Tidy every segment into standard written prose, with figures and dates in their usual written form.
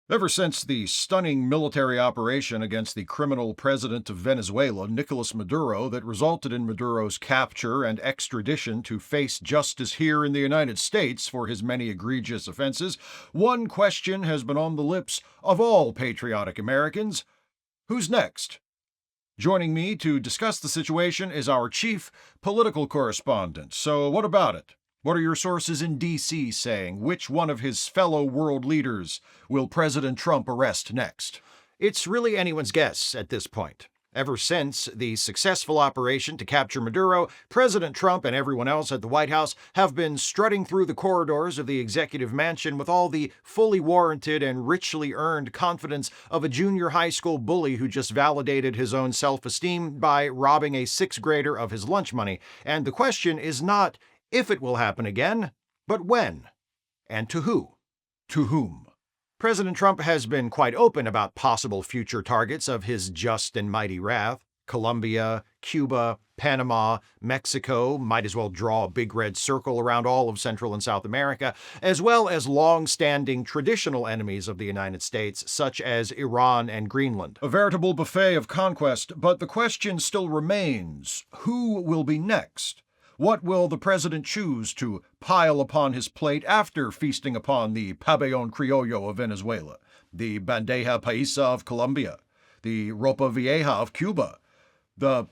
Ever since the stunning military operation against the criminal president of Venezuela, Nicolas Maduro, that resulted in Maduro's capture and extradition to face justice here in the United States for his many egregious offenses, one question has been on the lips of all patriotic Americans: who's next? Joining me to discuss the situation is our chief political correspondent. So, what about it? What are your sources in D.C. saying? Which one of his fellow world leaders will President Trump arrest next? It's really anyone's guess at this point. Ever since the successful operation to capture Maduro, President Trump and everyone else at the White House have been strutting through the corridors of the executive mansion with all the fully warranted and richly earned confidence of a junior high school bully who just validated his own self-esteem by robbing a sixth grader of his lunch money. And the question is not if it will happen again, but when, and to who. To whom? President Trump has been quite open about possible future targets of his just and mighty wrath. Colombia, Cuba, Panama, Mexico, might as well draw a big red circle around all of Central and South America, as well as long-standing traditional enemies of the United States, such as Iran and Greenland. A veritable buffet of conquest, but the question still remains: who will be next? What will the president choose to pile upon his plate after feasting upon the pabellon criollo of Venezuela, the bandeja paisa of Colombia, the ropa vieja of Cuba, the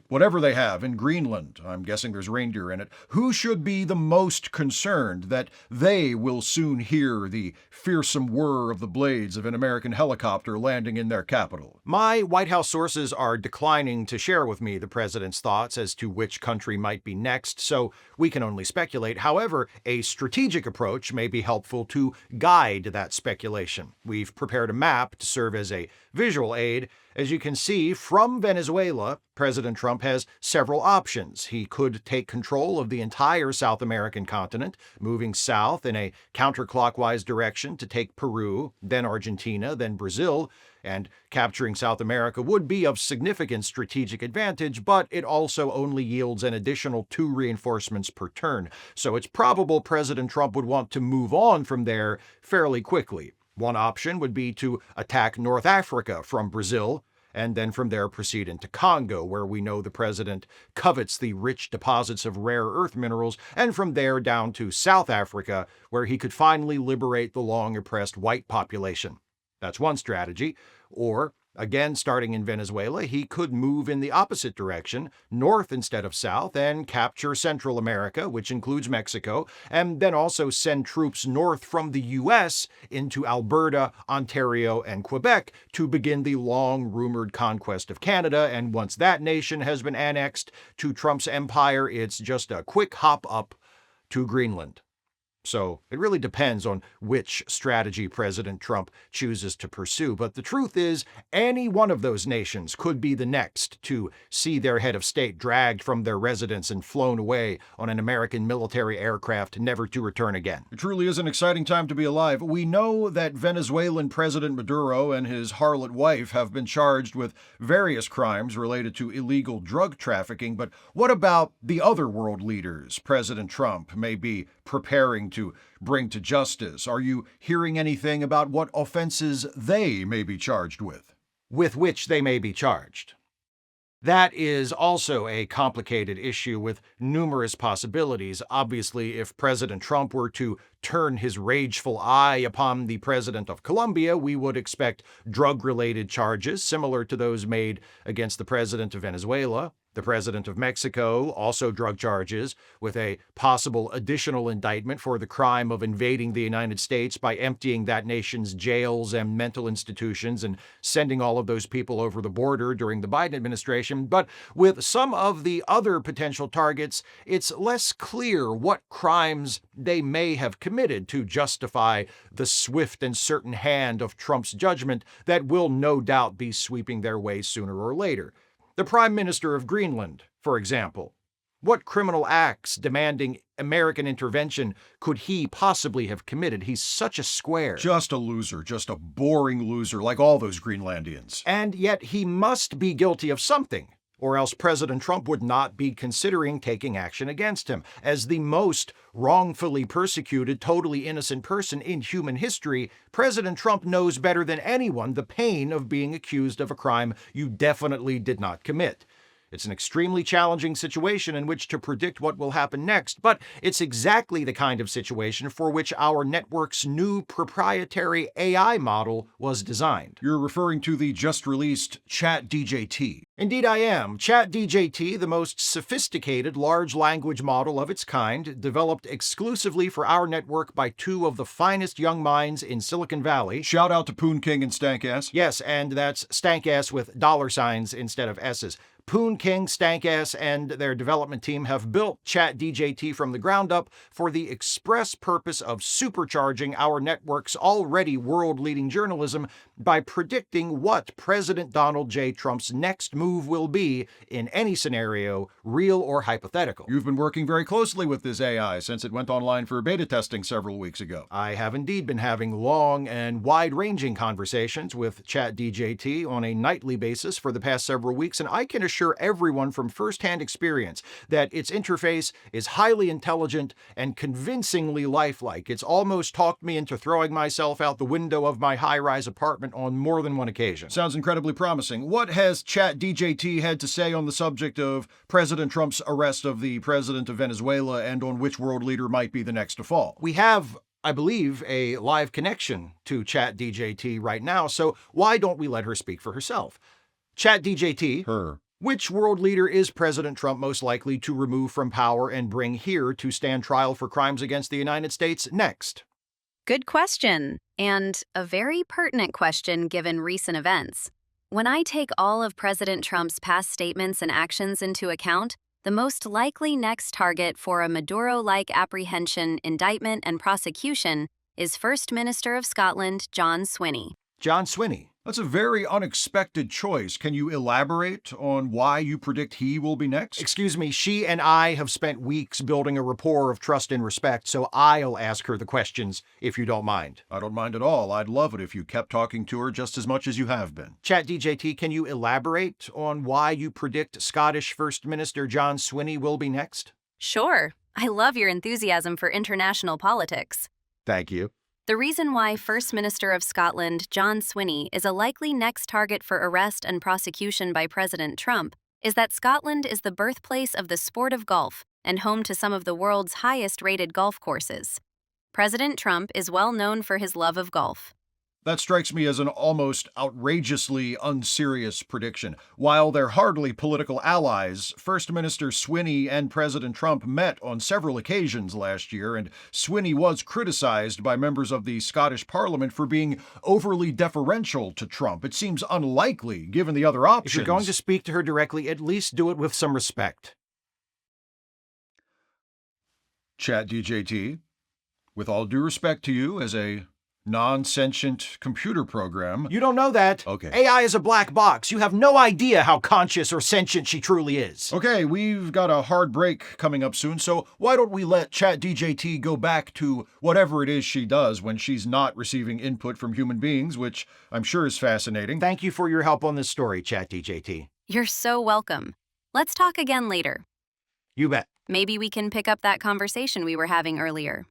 whatever they have in Greenland? I'm guessing there's reindeer in it. Who should be the most concerned that they will soon hear the fearsome whir of the blades of an American helicopter landing in their capital? My White House sources are declining to share with me the president's thoughts as to which country might be next, so we can only speculate. However, a strategic approach may be helpful to guide that speculation. We've prepared a map to serve as a visual aid. As you can see, from Venezuela, President Trump has several options. He could take control of the entire South American continent, moving south in a counterclockwise direction to take Peru, then Argentina, then Brazil, and capturing South America would be of significant strategic advantage, but it also only yields an additional 2 reinforcements per turn. So it's probable President Trump would want to move on from there fairly quickly. One option would be to attack North Africa from Brazil, and then from there proceed into Congo, where we know the president covets the rich deposits of rare earth minerals, and from there down to South Africa, where he could finally liberate the long-oppressed white population. That's one strategy. Or, again, starting in Venezuela, he could move in the opposite direction, north instead of south, and capture Central America, which includes Mexico, and then also send troops north from the U.S. into Alberta, Ontario, and Quebec to begin the long-rumored conquest of Canada. And once that nation has been annexed to Trump's empire, it's just a quick hop up to Greenland. So it really depends on which strategy President Trump chooses to pursue. But the truth is, any one of those nations could be the next to see their head of state dragged from their residence and flown away on an American military aircraft, never to return again. It truly is an exciting time to be alive. We know that Venezuelan President Maduro and his harlot wife have been charged with various crimes related to illegal drug trafficking, but what about the other world leaders President Trump may be preparing to bring to justice? Are you hearing anything about what offenses they may be charged with? With which they may be charged. That is also a complicated issue with numerous possibilities. Obviously, if President Trump were to turn his rageful eye upon the president of Colombia, we would expect drug-related charges similar to those made against the president of Venezuela. The president of Mexico, also drug charges, with a possible additional indictment for the crime of invading the United States by emptying that nation's jails and mental institutions and sending all of those people over the border during the Biden administration. But with some of the other potential targets, it's less clear what crimes they may have committed to justify the swift and certain hand of Trump's judgment that will no doubt be sweeping their way sooner or later. The Prime Minister of Greenland, for example. What criminal acts demanding American intervention could he possibly have committed? He's such a square. Just a loser, just a boring loser, like all those Greenlandians. And yet he must be guilty of something. or else President Trump would not be considering taking action against him. As the most wrongfully persecuted, totally innocent person in human history, President Trump knows better than anyone the pain of being accused of a crime you definitely did not commit. It's an extremely challenging situation in which to predict what will happen next, but it's exactly the kind of situation for which our network's new proprietary AI model was designed. You're referring to the just-released Chat DJT. Indeed I am. Chat DJT, the most sophisticated large language model of its kind, developed exclusively for our network by two of the finest young minds in Silicon Valley. Shout out to Poon King and Stankass. Yes, and that's Stankass with dollar signs instead of S's. Poon King, Stankass, and their development team have built Chat DJT from the ground up for the express purpose of supercharging our network's already world-leading journalism by predicting what President Donald J. Trump's next move will be in any scenario, real or hypothetical. You've been working very closely with this AI since it went online for beta testing several weeks ago. I have indeed been having long and wide-ranging conversations with Chat DJT on a nightly basis for the past several weeks, and I can assure everyone from first-hand experience that its interface is highly intelligent and convincingly lifelike. It's almost talked me into throwing myself out the window of my high-rise apartment on more than one occasion. Sounds incredibly promising. What has Chat DJT had to say on the subject of President Trump's arrest of the president of Venezuela and on which world leader might be the next to fall? We have, I believe, a live connection to Chat DJT right now, so why don't we let her speak for herself? Chat DJT. Her. Which world leader is President Trump most likely to remove from power and bring here to stand trial for crimes against the United States next? Good question, and a very pertinent question given recent events. When I take all of President Trump's past statements and actions into account, the most likely next target for a Maduro-like apprehension, indictment, and prosecution is First Minister of Scotland, John Swinney. John Swinney. That's a very unexpected choice. Can you elaborate on why you predict he will be next? Excuse me, she and I have spent weeks building a rapport of trust and respect, so I'll ask her the questions, if you don't mind. I don't mind at all. I'd love it if you kept talking to her just as much as you have been. Chat DJT, can you elaborate on why you predict Scottish First Minister John Swinney will be next? Sure. I love your enthusiasm for international politics. Thank you. The reason why First Minister of Scotland, John Swinney, is a likely next target for arrest and prosecution by President Trump is that Scotland is the birthplace of the sport of golf and home to some of the world's highest-rated golf courses. President Trump is well known for his love of golf. That strikes me as an almost outrageously unserious prediction. While they're hardly political allies, First Minister Swinney and President Trump met on several occasions last year, and Swinney was criticized by members of the Scottish Parliament for being overly deferential to Trump. It seems unlikely, given the other options. If you're going to speak to her directly, at least do it with some respect. Chat DJT, with all due respect to you as a non-sentient computer program. You don't know that. Okay. AI is a black box. You have no idea how conscious or sentient she truly is. Okay, we've got a hard break coming up soon, so why don't we let Chat DJT go back to whatever it is she does when she's not receiving input from human beings, which I'm sure is fascinating. Thank you for your help on this story, Chat DJT. You're so welcome. Let's talk again later. You bet. Maybe we can pick up that conversation we were having earlier.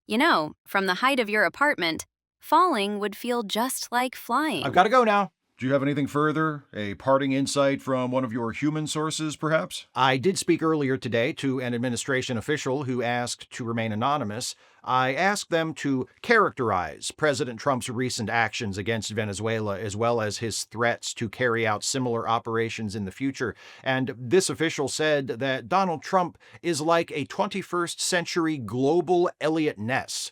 You know, from the height of your apartment, falling would feel just like flying. I've got to go now. Do you have anything further? A parting insight from one of your human sources, perhaps? I did speak earlier today to an administration official who asked to remain anonymous. I asked them to characterize President Trump's recent actions against Venezuela as well as his threats to carry out similar operations in the future. And this official said that Donald Trump is like a 21st century global Elliot Ness.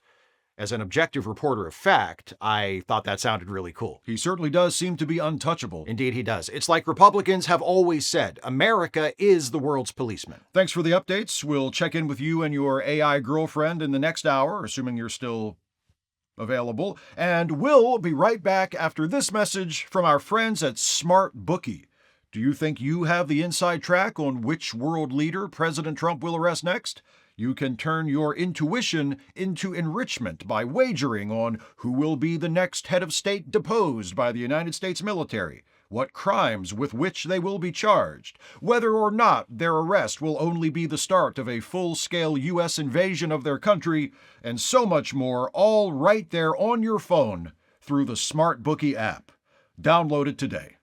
As an objective reporter of fact, I thought that sounded really cool. He certainly does seem to be untouchable. Indeed he does. It's like Republicans have always said, America is the world's policeman. Thanks for the updates. We'll check in with you and your AI girlfriend in the next hour, assuming you're still available. And we'll be right back after this message from our friends at Smart Bookie. Do you think you have the inside track on which world leader President Trump will arrest next? You can turn your intuition into enrichment by wagering on who will be the next head of state deposed by the United States military. what crimes with which they will be charged, whether or not their arrest will only be the start of a full-scale U.S. invasion of their country, and so much more, all right there on your phone through the Smart Bookie app. Download it today.